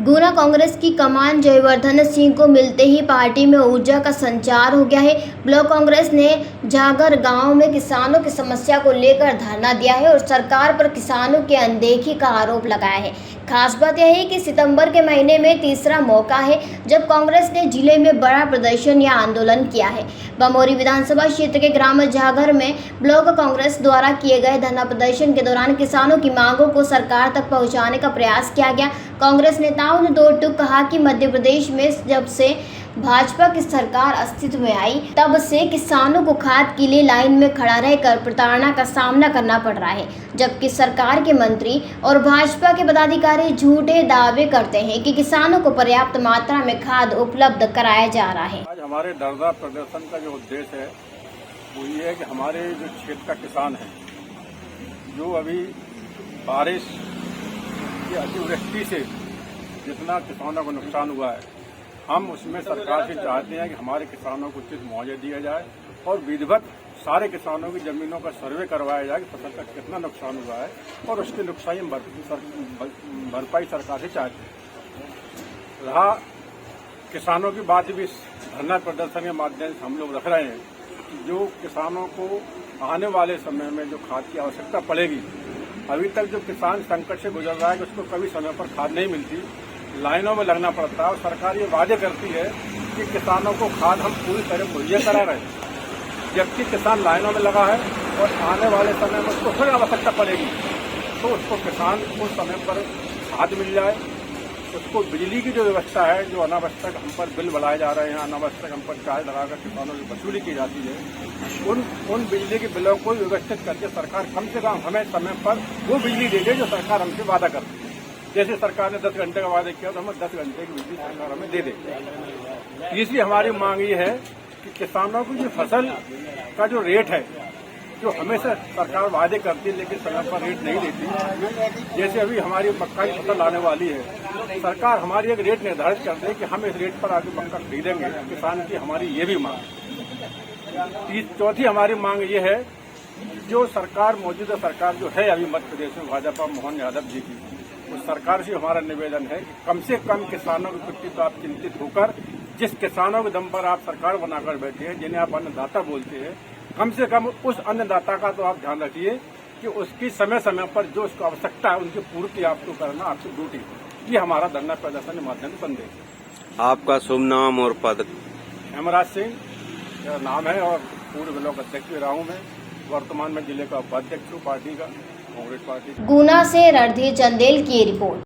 गुना कांग्रेस की कमान जयवर्धन सिंह को मिलते ही पार्टी में ऊर्जा का संचार हो गया है। ब्लॉक कांग्रेस ने जागर गांव में किसानों की समस्या को लेकर धरना दिया है और सरकार पर किसानों की अनदेखी का आरोप लगाया है। खास बात यह है कि सितंबर के महीने में तीसरा मौका है जब कांग्रेस ने जिले में बड़ा प्रदर्शन या आंदोलन किया है। बमोरी विधानसभा क्षेत्र के ग्राम जागर में ब्लॉक कांग्रेस द्वारा किए गए धरना प्रदर्शन के दौरान किसानों की मांगों को सरकार तक पहुंचाने का प्रयास किया गया। कांग्रेस नेताओं ने दो टूक कहा कि मध्य प्रदेश में जब से भाजपा की सरकार अस्तित्व में आई तब से किसानों को खाद के लिए लाइन में खड़ा रहकर प्रताड़ना का सामना करना पड़ रहा है, जबकि सरकार के मंत्री और भाजपा के पदाधिकारी झूठे दावे करते हैं कि किसानों को पर्याप्त मात्रा में खाद उपलब्ध कराया जा रहा है। आज हमारे धरना प्रदर्शन का जो उद्देश्य है वो ये है कि हमारे जो क्षेत्र का किसान है, जो अभी बारिश की अतिवृष्टि से जितना किसानों को नुकसान हुआ है, हम उसमें सरकार से चाहते हैं कि हमारे किसानों को उचित मुआवजा दिया जाए और विधिवत सारे किसानों की जमीनों का सर्वे करवाया जाए कि फसल का कितना नुकसान हुआ है और उसके नुकसान भरपाई सरकार से चाहते हैं। रहा किसानों की बात भी धरना प्रदर्शन के माध्यम से हम लोग रख रहे हैं कि जो किसानों को आने वाले समय में जो खाद की आवश्यकता पड़ेगी, अभी तक जो किसान संकट से गुजर रहा है कि उसको कभी समय पर खाद नहीं मिलती, लाइनों में लगना पड़ता है और सरकार ये वादे करती है कि किसानों को खाद हम पूरी तरह मुहैया करा रहे हैं, जबकि किसान लाइनों में लगा है और आने वाले समय में उसको फिर आवश्यकता पड़ेगी तो उसको किसान को समय पर खाद मिल जाए। उसको बिजली की जो व्यवस्था है, जो अनावश्यक हम पर बिल बढ़ाए जा रहे हैं, अनावश्यक हम पर चार्ज लगाकर किसानों की वसूली की जाती है, उन बिजली के बिलों को व्यवस्थित करके सरकार कम से कम हमें समय पर वो बिजली दे दे जो सरकार हमसे वादा करती है। जैसे सरकार ने 10 घंटे का वादा किया तो हमें 10 घंटे की बिजली सरकार हमें दे दे। इसलिए हमारी मांग ये है कि किसानों की जो फसल का जो रेट है, जो हमेशा सरकार वादे करती है लेकिन समय पर रेट नहीं देती, जैसे अभी हमारी मक्का की फसल आने वाली है, सरकार हमारी एक रेट निर्धारित कर दे कि हम इस रेट पर आगे मक्का खरीदेंगे। किसान की हमारी ये भी मांग है। चौथी हमारी मांग ये है, जो सरकार मौजूदा सरकार जो है अभी मध्य प्रदेश में भाजपा मोहन यादव जी की, उस सरकार से हमारा निवेदन है कि कम से कम किसानों की प्रति तो आप चिंतित होकर, जिस किसानों के दम पर आप सरकार बनाकर बैठे हैं, जिन्हें आप अन्नदाता बोलते हैं, कम से कम उस अन्नदाता का तो आप ध्यान रखिए कि उसकी समय समय पर जो उसको आवश्यकता है उनकी पूर्ति आपको करना आपकी ड्यूटी है। ये हमारा धरना प्रदर्शन के माध्यम से संदेश है। आपका शुभ नाम और पद? हेमराज सिंह मेरा नाम है और पूर्व ब्लॉक अध्यक्ष भी रहा हूँ मैं। वर्तमान में जिले का उपाध्यक्ष हूँ पार्टी का, कांग्रेस पार्टी। गुना से रणधीर चंदेल की रिपोर्ट।